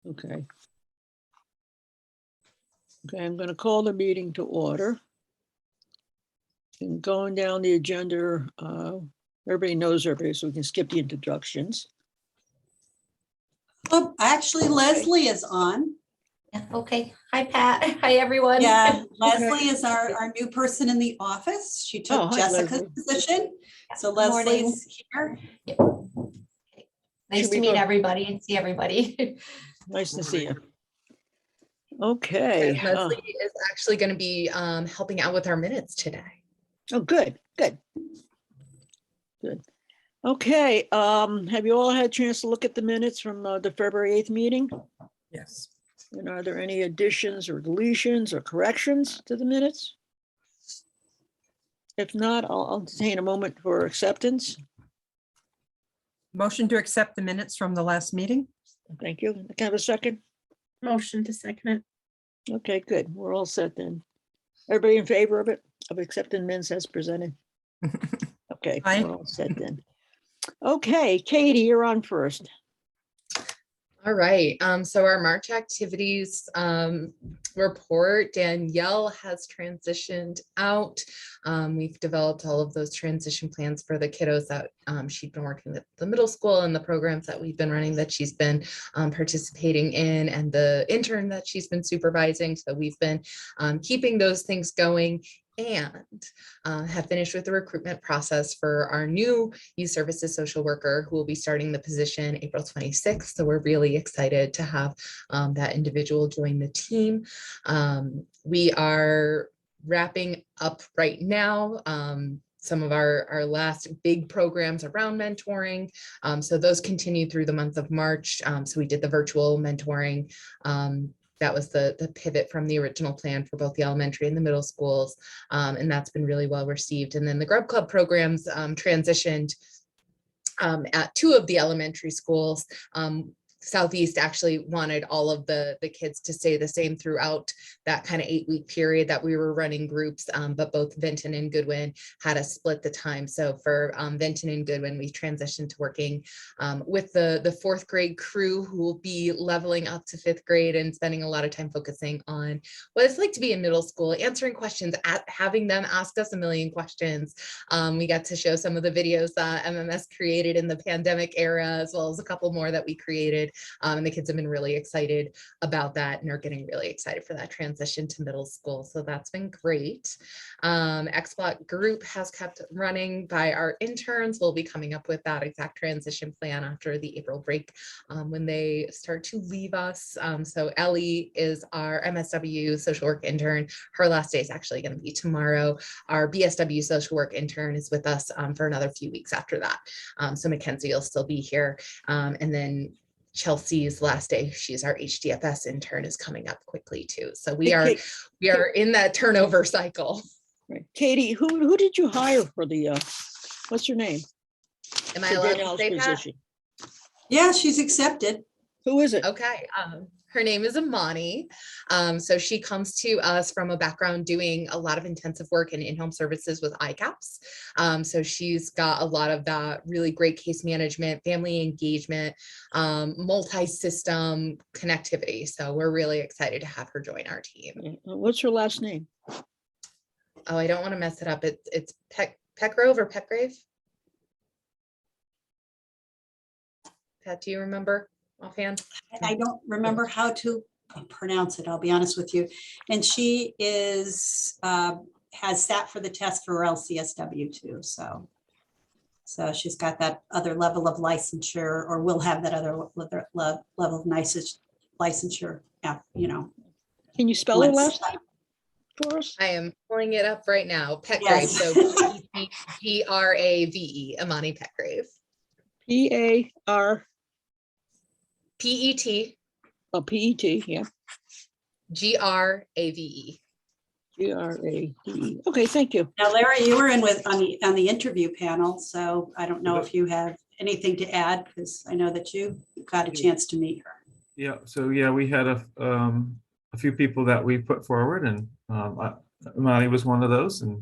Okay. Okay, I'm going to call the meeting to order. And going down the agenda, everybody knows everybody, so we can skip the introductions. Oh, actually, Leslie is on. Yeah, okay. Hi, Pat. Hi, everyone. Yeah, Leslie is our new person in the office. She Oh, took hi, Jessica's Leslie. position. So Good morning. Leslie's here. Nice Should to we meet go- everybody and see everybody. Nice to see you. Okay. And Leslie is actually going to be helping out with our minutes today. Oh, good, good. Good. Okay, have you all had a chance to look at the minutes from the February 8th meeting? Yes. And are there any additions or deletions or corrections to the minutes? If not, I'll entertain a moment for acceptance. Motion to accept the minutes from the last meeting? Thank you. Can I have a second? Motion to second it. Okay, good. We're all set then. Everybody in favor of it, of accepting minutes as presented? Okay, Aye. we're all set then. Okay, Katie, you're on first. All right. So our March activities report, Danielle has transitioned out. We've developed all of those transition plans for the kiddos that she'd been working with the middle school and the programs that we've been running that she's been participating in, and the intern that she's been supervising. So we've been keeping those things going, and have finished with the recruitment process for our new youth services social worker who will be starting the position April 26th. So we're really excited to have that individual join the team. We are wrapping up right now some of our last big programs around mentoring. So those continue through the month of March. So we did the virtual mentoring. That was the pivot from the original plan for both the elementary and the middle schools. And that's been really well received. And then the Grub Club programs transitioned at 2 of the elementary schools. Southeast actually wanted all of the kids to stay the same throughout that kind of 8-week period that we were running groups, but both Vinton and Goodwin had us split the time. So for Vinton and Goodwin, we transitioned to working with the 4th grade crew, who will be leveling up to 5th grade and spending a lot of time focusing on what it's like to be in middle school, answering questions, having them ask us a million questions. We got to show some of the videos that MMS created in the pandemic era, as well as a couple more that we created. And the kids have been really excited about that and are getting really excited for that transition to middle school. So that's been great. XBlock group has kept running by our interns. We'll be coming up with that exact transition plan after the April break when they start to leave us. So Ellie is our MSW social work intern. Her last day is actually going to be tomorrow. Our BSW social work intern is with us for another few weeks after that. So Mackenzie will still be here. And then Chelsea's last day, she's our HDFS intern, is coming up quickly too. So we are in that turnover cycle. Right. Katie, who did you hire for the, what's your name? Am I For allowed to Danielle's say that? position? Yeah, she's accepted. Who is it? Okay. Her name is Amani. So she comes to us from a background doing a lot of intensive work in-home services with ICAPS. So she's got a lot of that really great case management, family engagement, multi-system connectivity. So we're really excited to have her join our team. What's her last name? Oh, I don't want to mess it up. It's Peckgrove or Petgrave? Pat, do you remember offhand? I don't remember how to pronounce it, I'll be honest with you. And she is, has sat for the test for LCSW too, so she's got that other level of licensure, or will have that other level of licensure, yeah, you know. Can you spell her once- last name for us? I am pulling it up right now. Petgrave. Yes. So Grave, Amani Petgrave. P-A-R, P-E-T oh, P-E-T, yeah, Grave. G-R-A-D-E. Okay, thank you. Now, Larry, you were in with on the interview panel, so I don't know if you have anything to add, because I know that you got a chance to meet her. Yeah, so yeah, we had a few people that we put forward, and Imani was one of those, and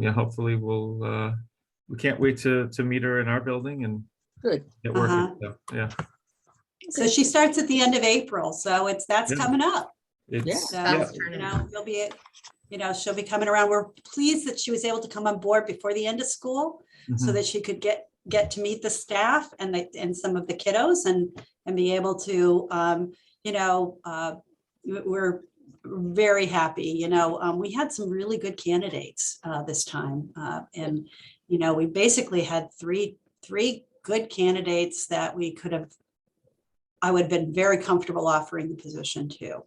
yeah, hopefully we can't wait to meet her in our building and Good. get working. So, yeah. So she starts at the end of April, so that's Yeah. coming up. It's, So, yeah, you know, you'll be, you know, she'll be coming around. We're pleased that she was able to come on board before the end of school so mhm. that she could get to meet the staff and some of the kiddos and be able to, you know, we're very happy. You know, we had some really good candidates this time. And, you know, we basically had three good candidates that we could have, I would have been very comfortable offering the position to.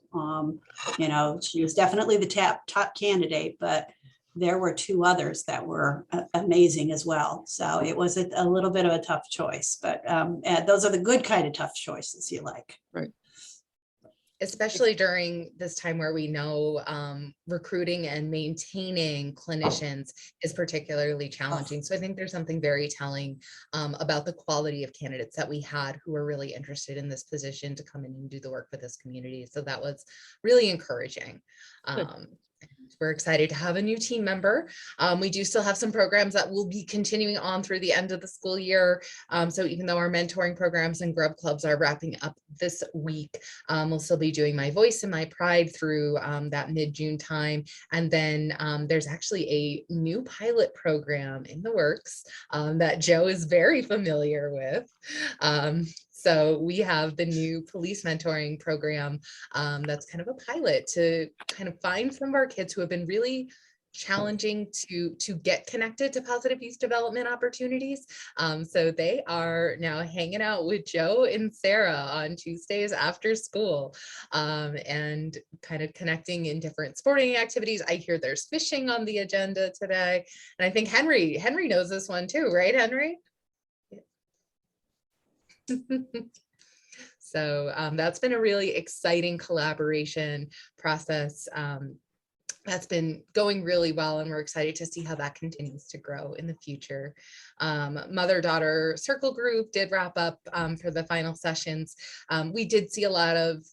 You know, she was definitely the top candidate, but there were two others that were amazing as well. So it was a little bit of a tough choice, but those are the good kind of tough choices you like. Especially during this time where we know recruiting and maintaining clinicians is particularly challenging. So I think there's something very telling about the quality of candidates that we had who were really interested in this position to come in and do the work for this community. So that was really encouraging. We're excited to have a new team member. We do still have some programs that will be continuing on through the end of the school year. So even though our mentoring programs and grub clubs are wrapping up this week, we'll still be doing My Voice and My Pride through that mid-June time. And then there's actually a new pilot program in the works that Joe is very familiar with. So we have the new police mentoring program that's kind of a pilot to kind of find some of our kids who have been really challenging to get connected to positive youth development opportunities. So they are now hanging out with Joe and Sarah on Tuesdays after school and kind of connecting in different sporting activities. I hear there's fishing on the agenda today. And I think Henry knows this one too, right, Henry? So that's been a really exciting collaboration process that's been going really well, and we're excited to see how that continues to grow in the future. Mother-daughter circle group did wrap up for the final sessions. We did see a lot of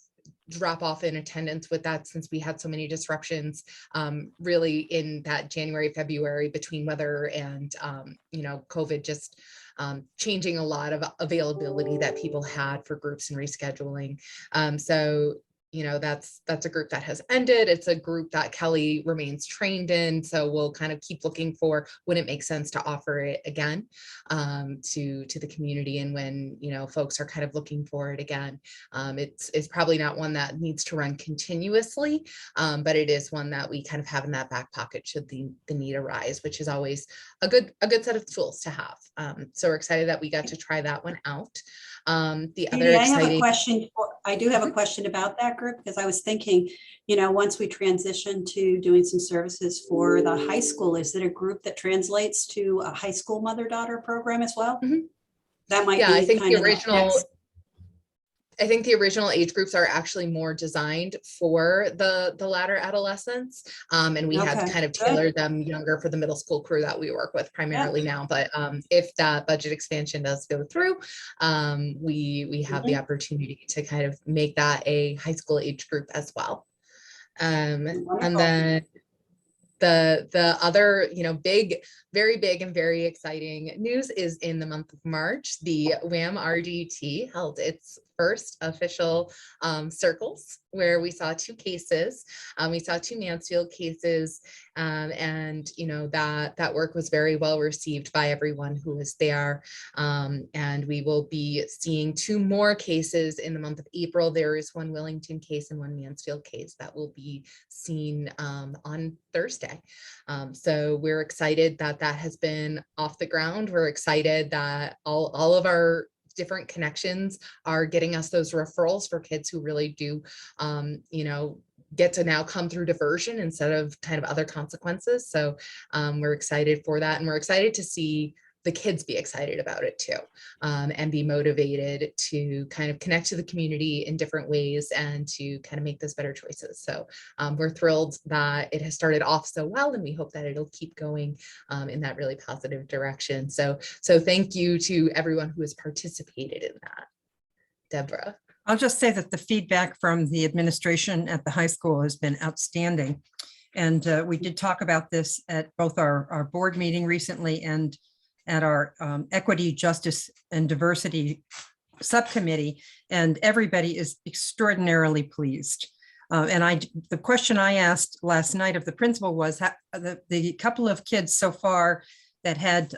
drop off in attendance with that since we had so many disruptions really in that January, February between weather and you know, COVID just changing a lot of availability that people had for groups and rescheduling. So you know, that's a group that has ended. It's a group that Kelly remains trained in. So we'll kind of keep looking for when it makes sense to offer it again to the community. And when, you know, folks are kind of looking for it again, it's probably not one that needs to run continuously, but it is one that we kind of have in that back pocket should the need arise, which is always a good set of tools to have. So we're excited that we got to try that one out. The other Judy, exciting. I do have a question about that group, because I was thinking, you know, once we transition to doing some services for the high school, is it a group that translates to a high school mother-daughter program as well? Mhm. That might be. Yeah, I think kind the of original. next. I think the original age groups are actually more designed for the latter adolescents. And we had Okay, kind of good. tailored them younger for the middle school crew that we work with primarily now. But if that budget expansion does go through, we have the opportunity to kind of make that a high school age group as well. And Wonderful. then the other, you know, very big and very exciting news is in the month of March, the WAM RDT held its first official circles where we saw two cases. We saw two Mansfield cases, and you know that work was very well received by everyone who was there. And we will be seeing two more cases in the month of April. There is one Wellington case and one Mansfield case that will be seen on Thursday. So we're excited that that has been off the ground. We're excited that all of our different connections are getting us those referrals for kids who really do, you know, get to now come through diversion instead of kind of other consequences. So we're excited for that. And we're excited to see the kids be excited about it too, and be motivated to kind of connect to the community in different ways and to kind of make those better choices. So we're thrilled that it has started off so well, and we hope that it'll keep going in that really positive direction. So thank you to everyone who has participated in that. Deborah. I'll just say that the feedback from the administration at the high school has been outstanding. And we did talk about this at both our board meeting recently and at our equity, justice, and diversity subcommittee, and everybody is extraordinarily pleased. And the question I asked last night of the principal was the couple of kids so far that had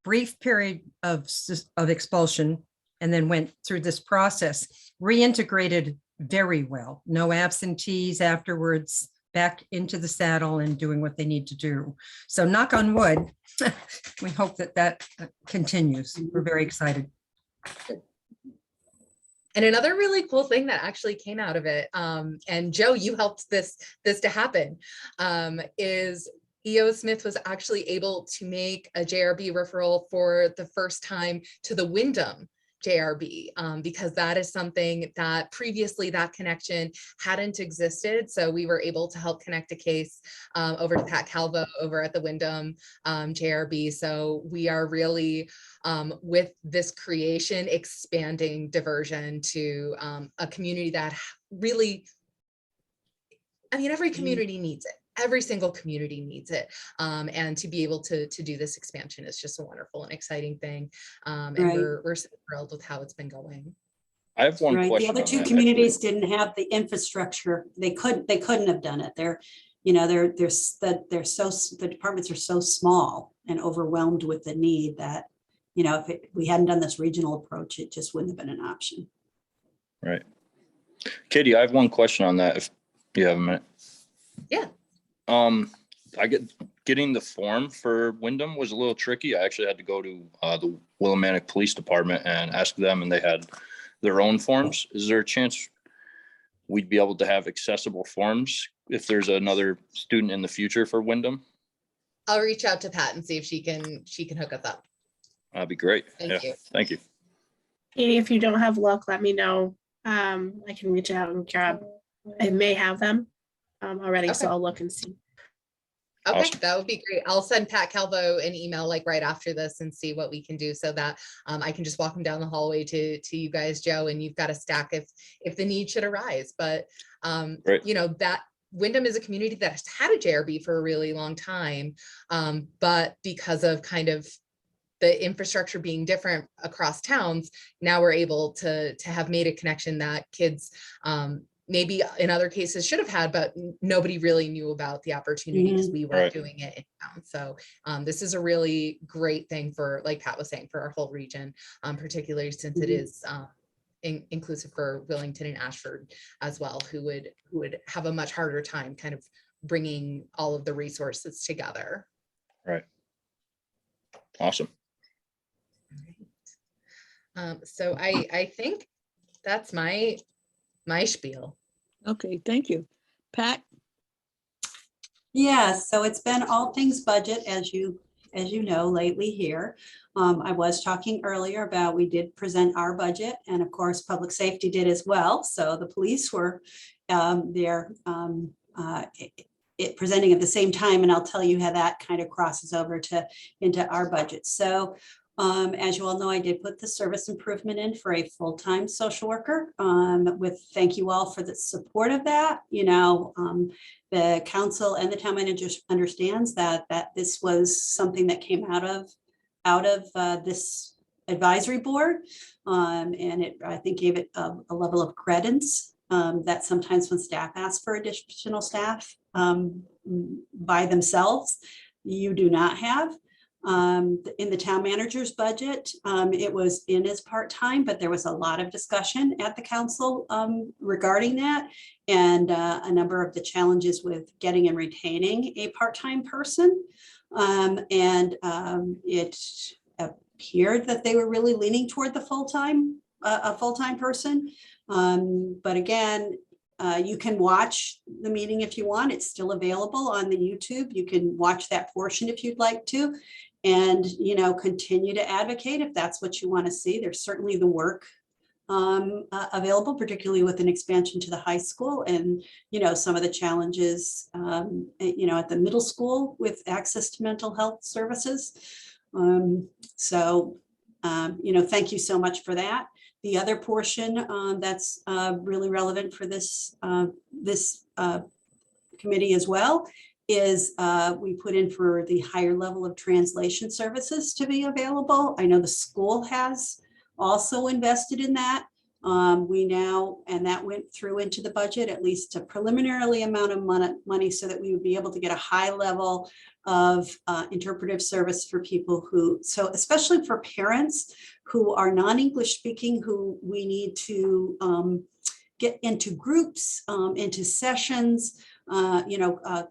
brief period of expulsion and then went through this process, reintegrated very well. No absentees afterwards, back into the saddle and doing what they need to do. So knock on wood, we hope that continues. We're very excited. And another really cool thing that actually came out of it, and Joe, you helped this to happen, is EO Smith was actually able to make a JRB referral for the first time to the Wyndham JRB, because that is something that previously that connection hadn't existed. So we were able to help connect a case over to Pat Calvo over at the Wyndham JRB. So we are really, with this creation, expanding diversion to a community that really, I mean, every community needs it. Every single community needs it. And to be able to do this expansion is just a wonderful and exciting thing. And Right. we're so thrilled with how it's been going. I have one Right. The question. other on two that, communities didn't have the infrastructure. They couldn't have done it. The departments are so small and overwhelmed with the need that, if we hadn't done this regional approach, it just wouldn't have been an option. Right. Katie, I have one question on that, if you have a minute. Yeah. Getting the form for Wyndham was a little tricky. I actually had to go to the Willimantic Police Department and ask them, and they had their own forms. Is there a chance we'd be able to have accessible forms if there's another student in the future for Wyndham? I'll reach out to Pat and see if she can hook us up. That'd be great. Thank you. Thank you. Katie, if you don't have luck, let me know. I can reach out and grab. I may have them already, so Okay. I'll look and see. Okay, Awesome. that would be great. I'll send Pat Calvo an email like right after this and see what we can do so that I can just walk him down the hallway to you guys, Joe, and you've got a stack if the need should arise. But Great. that Wyndham is a community that has had a JRB for a really long time, but because of kind of the infrastructure being different across towns, now we're able to have made a connection that kids maybe in other cases should have had, but nobody really knew about the opportunity because we weren't Right. doing it in town. So this is a really great thing for, like Pat was saying, for our whole region, particularly since it is inclusive for Willington and Ashford as well, who would have a much harder time kind of bringing all of the resources together. Right. Awesome. So I think that's my spiel. Okay, thank you. Pat? Yeah, so it's been all things budget, as you know, lately here. I was talking earlier about, we did present our budget, and of course, public safety did as well. So the police were there presenting at the same time, and I'll tell you how that kind of crosses over into our budget. So as you all know, I did put the service improvement in for a full-time social worker, thank you all for the support of that. The council and the town manager understands that this was something that came out of this advisory board. And it, I think, gave it a level of credence that sometimes when staff ask for additional staff by themselves, you do not have. In the town manager's budget, it was in as part-time, but there was a lot of discussion at the council regarding that, and a number of the challenges with getting and retaining a part-time person. It appeared that they were really leaning toward the a full-time person. But again, you can watch the meeting if you want. It's still available on the YouTube. You can watch that portion if you'd like to, and continue to advocate if that's what you want to see. There's certainly the work available, particularly with an expansion to the high school, and some of the challenges at the middle school with access to mental health services. Thank you so much for that. The other portion that's really relevant for this committee as well is we put in for the higher level of translation services to be available. I know the school has also invested in that. We now, and that went through into the budget, at least a preliminarily amount of money so that we would be able to get a high level of interpretive service for people who, so especially for parents who are non-English speaking, who we need to get into groups, into sessions,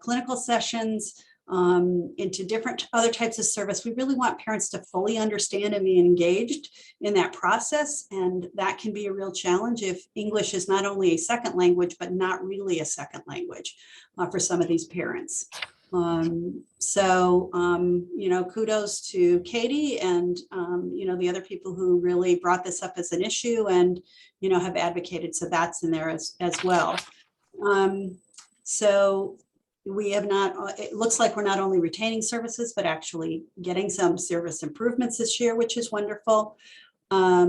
clinical sessions, into different other types of service. We really want parents to fully understand and be engaged in that process. And that can be a real challenge if English is not only a second language, but not really a second language for some of these parents. Kudos to Katie and, the other people who really brought this up as an issue and, have advocated. So that's in there as well. We have not, it looks like we're not only retaining services, but actually getting some service improvements this year, which is wonderful. I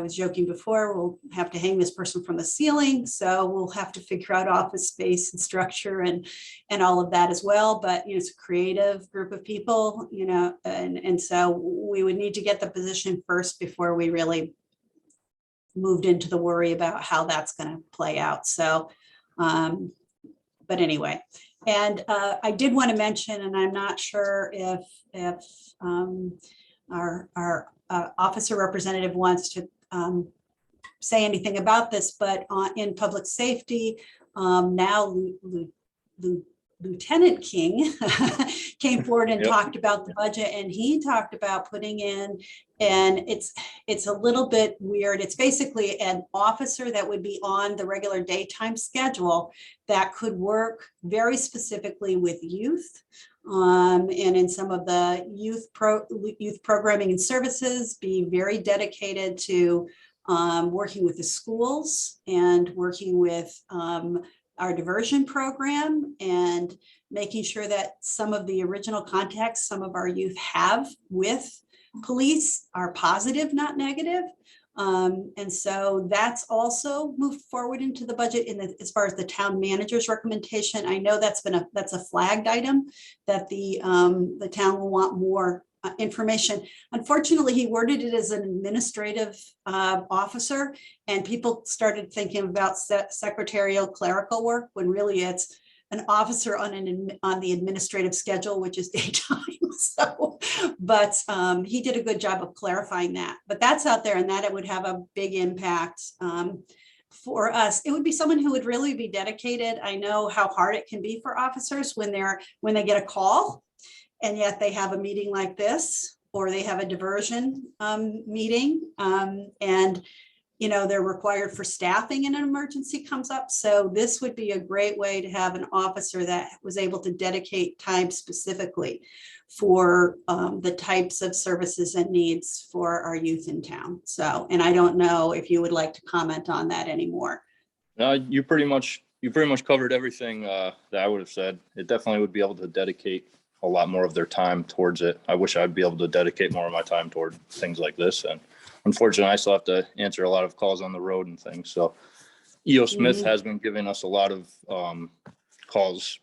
was joking before, we'll have to hang this person from the ceiling. So we'll have to figure out office space and structure and all of that as well. But, it's a creative group of people, and so we would need to get the position first before we really moved into the worry about how that's going to play out. So, but anyway, and I did want to mention, and I'm not sure if our officer representative wants to say anything about this, but in public safety, now Lieutenant King came forward and talked about the budget, and he talked about putting in, and it's a little bit weird. It's basically an officer that would be on the regular daytime schedule that could work very specifically with youth. And in some of the youth programming and services, be very dedicated to working with the schools and working with our diversion program and making sure that some of the original contacts some of our youth have with police are positive, not negative. And so that's also moved forward into the budget as far as the town manager's recommendation. I know that's a flagged item that the town will want more information. Unfortunately, he worded it as an administrative officer, and people started thinking about secretarial clerical work when really it's an officer on the administrative schedule, which is daytime. So, but he did a good job of clarifying that. But that's out there, and that it would have a big impact for us. It would be someone who would really be dedicated. I know how hard it can be for officers when they get a call, and yet they have a meeting like this, or they have a diversion meeting, and they're required for staffing and an emergency comes up. So this would be a great way to have an officer that was able to dedicate time specifically for the types of services and needs for our youth in town. So, and I don't know if you would like to comment on that anymore. No, you pretty much covered everything that I would have said. It definitely would be able to dedicate a lot more of their time towards it. I wish I'd be able to dedicate more of my time toward things like this. And unfortunately, I still have to answer a lot of calls on the road and things. So EO Smith has been giving us a lot of calls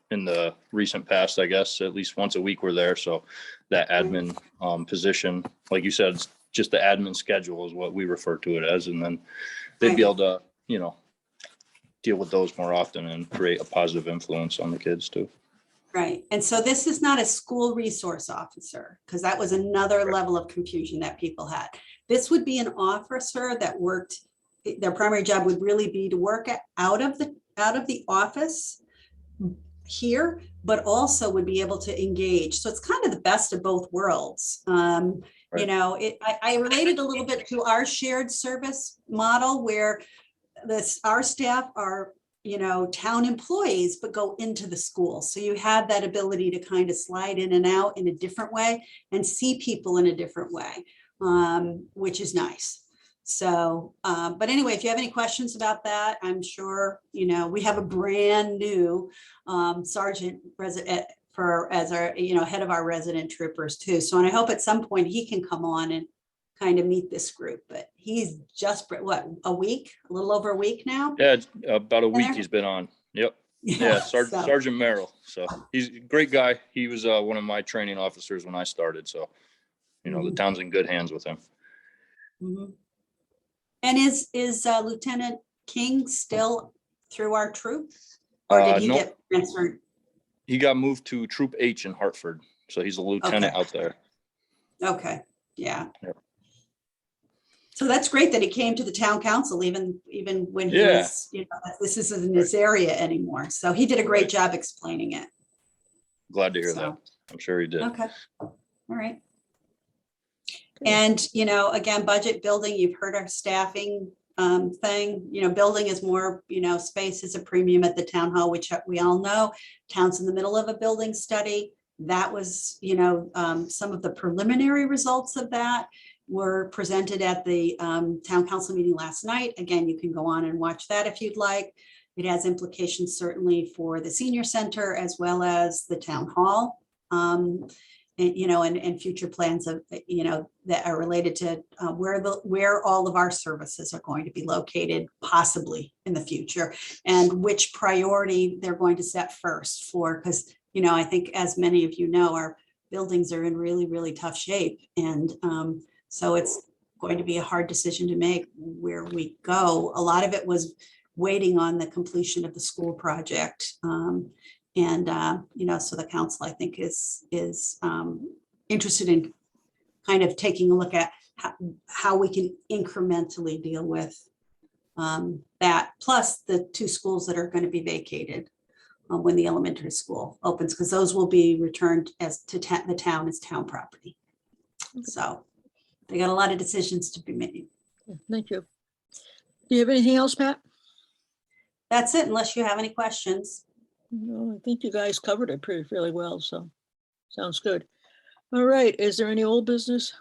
in the recent past, I guess, at least once a week we're there. So that admin position, like you said, it's just the admin schedule is what we refer to it as. And then they'd be able to, deal with those more often and create a positive influence on the kids too. Right. And so this is not a school resource officer, because that was another level of confusion that people had. This would be an officer that worked, their primary job would really be to work out of the office here, but also would be able to engage. So it's kind of the best of both worlds. Right. I related a little bit to our shared service model where our staff are town employees, but go into the school. So you have that ability to kind of slide in and out in a different way and see people in a different way, which is nice. So, but anyway, if you have any questions about that, I'm sure, we have a brand new sergeant as our, head of our resident troopers too. So, and I hope at some point he can come on and kind of meet this group, but he's just a little over a week now. Yeah, about a week he's been on. Yep. Yeah, Sergeant Merrill. So he's a great guy. He was one of my training officers when I started. So, the town's in good hands with him. Mhm. And is Lieutenant King still through our troop? Or did he No, get transferred? he got moved to Troop H in Hartford, so he's a lieutenant out there. Okay, yeah. Yep. So that's great that he came to the town council, even when he Yeah. was, this isn't in his area anymore. So he did a great Right. job explaining it. Glad to hear that. So, I'm sure he did. okay, all right. Okay. And, again, budget building, you've heard our staffing thing, building is more, space is a premium at the town hall, which we all know. Town's in the middle of a building study. That was, some of the preliminary results of that were presented at the town council meeting last night. Again, you can go on and watch that if you'd like. It has implications certainly for the senior center as well as the town hall. And future plans of, that are related to where all of our services are going to be located possibly in the future, and which priority they're going to set first for, because, I think as many of you know, our buildings are in really, really tough shape. And so it's going to be a hard decision to make where we go. A lot of it was waiting on the completion of the school project. So the council, I think, is interested in kind of taking a look at how we can incrementally deal with that, plus the 2 schools that are going to be vacated when the elementary school opens, because those will be returned as to the town as town property. So they got a lot of decisions to be made. Thank you. Do you have anything else, Pat? That's it, unless you have any questions. No, I think you guys covered it fairly well, so sounds good. All right, is there any old business?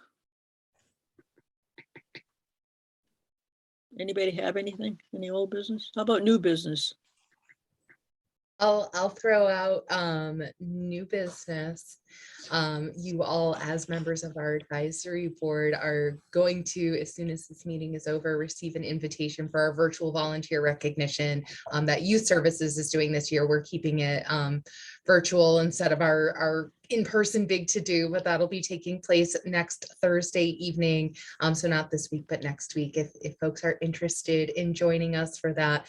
Anybody have anything? Any old business? How about new business? I'll throw out new business. You all, as members of our advisory board, are going to, as soon as this meeting is over, receive an invitation for our virtual volunteer recognition that Youth Services is doing this year. We're keeping it virtual instead of our in-person big to-do, but that'll be taking place next Thursday evening. So not this week, but next week. If folks are interested in joining us for that,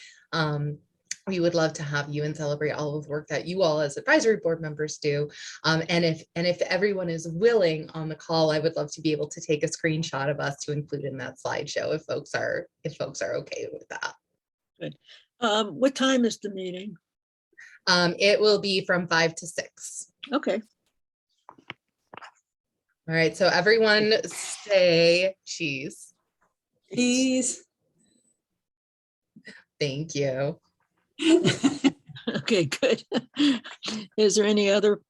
we would love to have you and celebrate all of the work that you all as advisory board members do. And if everyone is willing on the call, I would love to be able to take a screenshot of us to include in that slideshow if folks are okay with that. Good. What time is the meeting? It will be from 5 to 6. Okay. All right. So everyone say cheese. Please. Thank you. Okay, good. Is there any other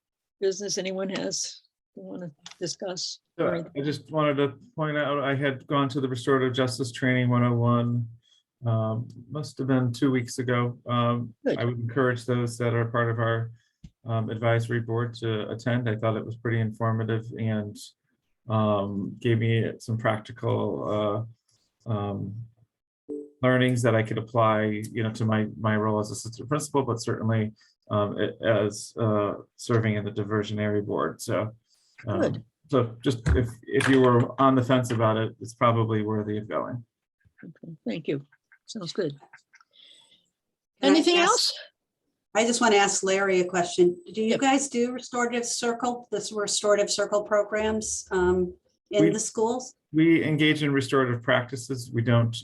business anyone has they want to discuss? or anything? I just wanted to point out, I had gone to the Restorative Justice Training 101. Must have been 2 weeks ago. Good. I would encourage those that are part of our advisory board to attend. I thought it was pretty informative and gave me some practical learnings that I could apply, to my role as assistant principal, but certainly as serving in the diversionary board. So, Good. so just if you were on the fence about it, it's probably worthy of going. Okay, thank you. Sounds good. Can I Anything ask- else? I just want to ask Larry a question. Do you Yep. guys do restorative circle programs in We- the schools? We engage in restorative practices. We don't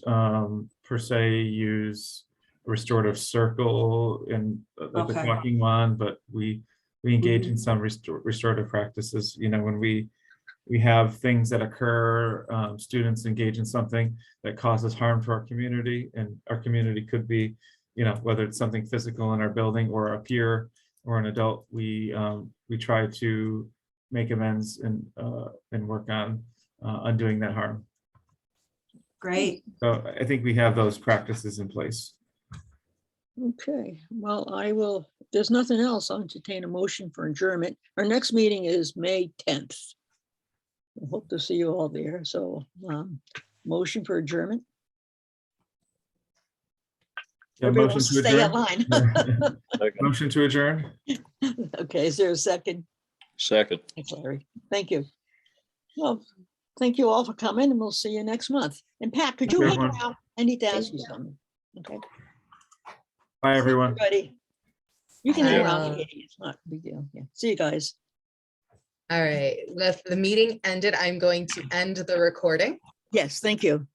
per se use a restorative circle in like the Okay. talking one, but we engage in some restorative practices. When we have things that occur, students engage in something that causes harm to our community, and our community could be, whether it's something physical in our building or a peer or an adult, we try to make amends and work on undoing that harm. Great. So I think we have those practices in place. Okay, well, I will, if there's nothing else, I'll entertain a motion for adjournment. Our next meeting is May 10th. I hope to see you all there. So motion for adjournment. Yeah, Everyone motion wants to to stay adjourn. online. Motion to adjourn. Okay, is there a second? Second. Thanks, Larry. Thank you. Well, thank you all for coming and we'll see you next month. And Pat, could you Thank hang you, everyone. around? I need to ask Thank you you. something. Okay. Bye, everyone. Everybody. You can hang around. Bye. It's not a big deal. Yeah. See you guys. All right, with the meeting ended, I'm going to end the recording. Yes, thank you.